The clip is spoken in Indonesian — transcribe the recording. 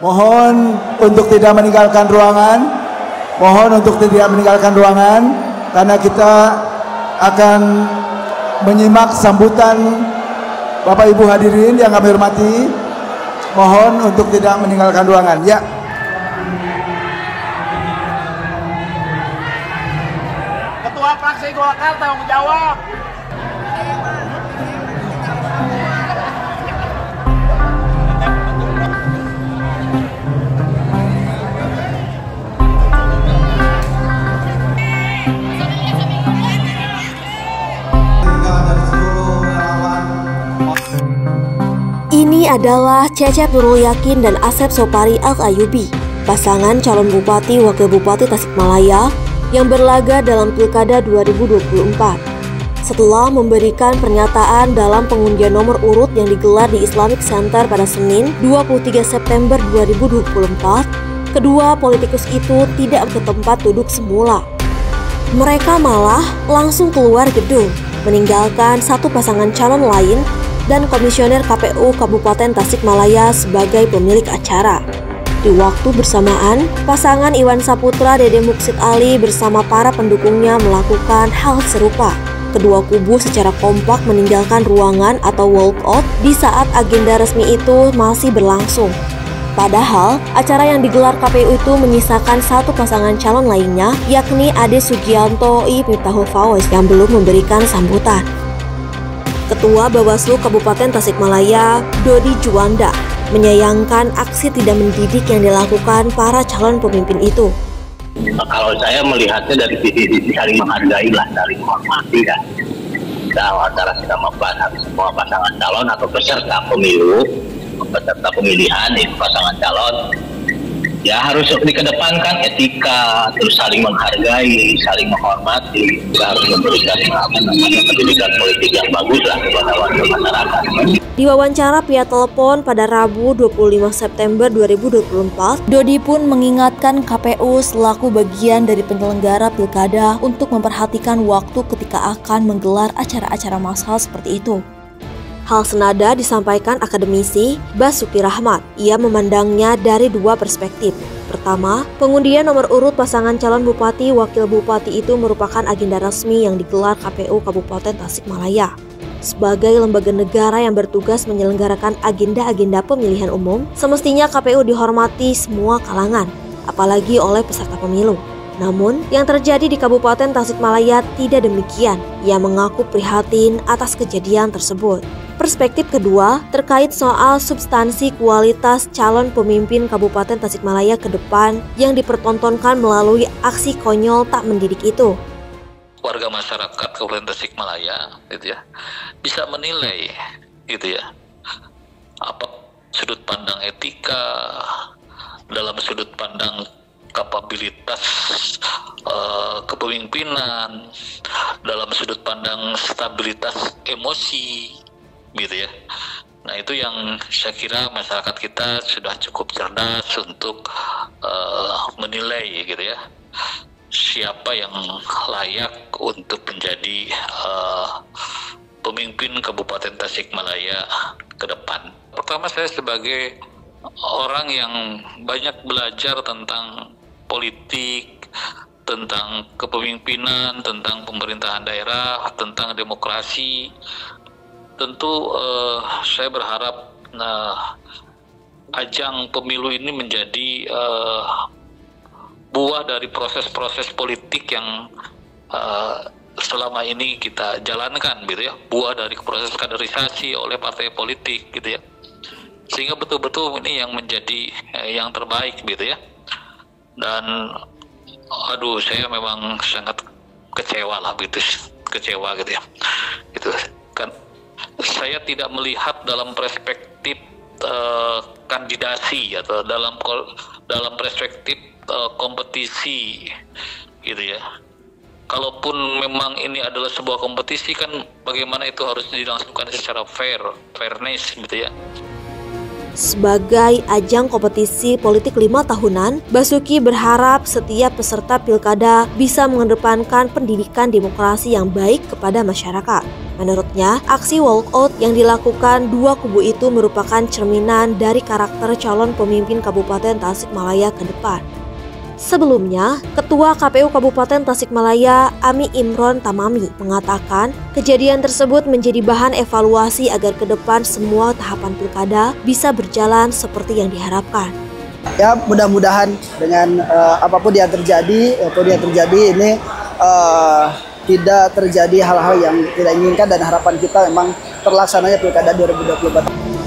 Mohon untuk tidak meninggalkan ruangan. Mohon untuk tidak meninggalkan ruangan karena kita akan menyimak sambutan Bapak Ibu hadirin yang kami hormati. Mohon untuk tidak meninggalkan ruangan. Ya. Ketua Fraksi Golkar tanggung jawab. Ini adalah Cecep Nurul Yakin dan Asep Sopari Al-Ayubi, pasangan calon Bupati Wakil Bupati Tasikmalaya yang berlaga dalam Pilkada 2024. Setelah memberikan pernyataan dalam pengundian nomor urut yang digelar di Islamic Center pada Senin 23 September 2024, kedua politikus itu tidak ke tempat duduk semula. Mereka malah langsung keluar gedung, meninggalkan satu pasangan calon lain dan Komisioner KPU Kabupaten Tasikmalaya sebagai pemilik acara. Di waktu bersamaan, pasangan Iwan Saputra Dede Muksid Ali bersama para pendukungnya melakukan hal serupa. Kedua kubu secara kompak meninggalkan ruangan atau walkout di saat agenda resmi itu masih berlangsung. Padahal, acara yang digelar KPU itu menyisakan satu pasangan calon lainnya, yakni Ade Sugianto I Miftahul Fawaz yang belum memberikan sambutan. Ketua Bawaslu Kabupaten Tasikmalaya, Dodi Juanda, menyayangkan aksi tidak mendidik yang dilakukan para calon pemimpin itu. Kalau saya melihatnya dari sisi saling menghargai lah, saling menghormati kan. Antara kita membahas semua pasangan calon atau peserta pemilu, peserta pemilihan itu pasangan calon, ya harus dikedepankan etika, terus saling menghargai, saling menghormati, harus memberikan pendidikan politik yang bagus lah kepada warga masyarakat. Di wawancara via telepon pada Rabu 25 September 2024, Dodi pun mengingatkan KPU selaku bagian dari penyelenggara pilkada untuk memperhatikan waktu ketika akan menggelar acara-acara massal seperti itu. Hal senada disampaikan akademisi Basuki Rahmat. Ia memandangnya dari dua perspektif. Pertama, pengundian nomor urut pasangan calon bupati wakil bupati itu merupakan agenda resmi yang digelar KPU Kabupaten Tasikmalaya. Sebagai lembaga negara yang bertugas menyelenggarakan agenda-agenda pemilihan umum, semestinya KPU dihormati semua kalangan, apalagi oleh peserta pemilu. Namun, yang terjadi di Kabupaten Tasikmalaya tidak demikian. Ia mengaku prihatin atas kejadian tersebut. Perspektif kedua terkait soal substansi kualitas calon pemimpin Kabupaten Tasikmalaya ke depan yang dipertontonkan melalui aksi konyol tak mendidik itu. Warga masyarakat Kabupaten Tasikmalaya gitu ya bisa menilai gitu ya apa sudut pandang etika, dalam sudut pandang kapabilitas kepemimpinan, dalam sudut pandang stabilitas emosi gitu ya. Nah, itu yang saya kira masyarakat kita sudah cukup cerdas untuk menilai gitu ya, siapa yang layak untuk menjadi pemimpin Kabupaten Tasikmalaya ke depan. Pertama, saya sebagai orang yang banyak belajar tentang politik, tentang kepemimpinan, tentang pemerintahan daerah, tentang demokrasi. Tentu saya berharap ajang pemilu ini menjadi buah dari proses-proses politik yang selama ini kita jalankan gitu ya, buah dari proses kaderisasi oleh partai politik gitu ya, sehingga betul-betul ini yang menjadi yang terbaik gitu ya. Dan saya memang sangat kecewa lah gitu, kecewa gitu ya, gitu kan. Saya tidak melihat dalam perspektif kandidasi atau dalam perspektif kompetisi gitu ya. Kalaupun memang ini adalah sebuah kompetisi, kan bagaimana itu harus dilangsungkan secara fairness gitu ya. Sebagai ajang kompetisi politik 5 tahunan, Basuki berharap setiap peserta pilkada bisa mengedepankan pendidikan demokrasi yang baik kepada masyarakat. Menurutnya, aksi walkout yang dilakukan dua kubu itu merupakan cerminan dari karakter calon pemimpin Kabupaten Tasikmalaya ke depan. Sebelumnya, Ketua KPU Kabupaten Tasikmalaya, Ami Imron Tamami, mengatakan kejadian tersebut menjadi bahan evaluasi agar ke depan semua tahapan pilkada bisa berjalan seperti yang diharapkan. Ya, mudah-mudahan dengan apapun yang terjadi, ini tidak terjadi hal-hal yang tidak diinginkan dan harapan kita memang terlaksananya pilkada 2024.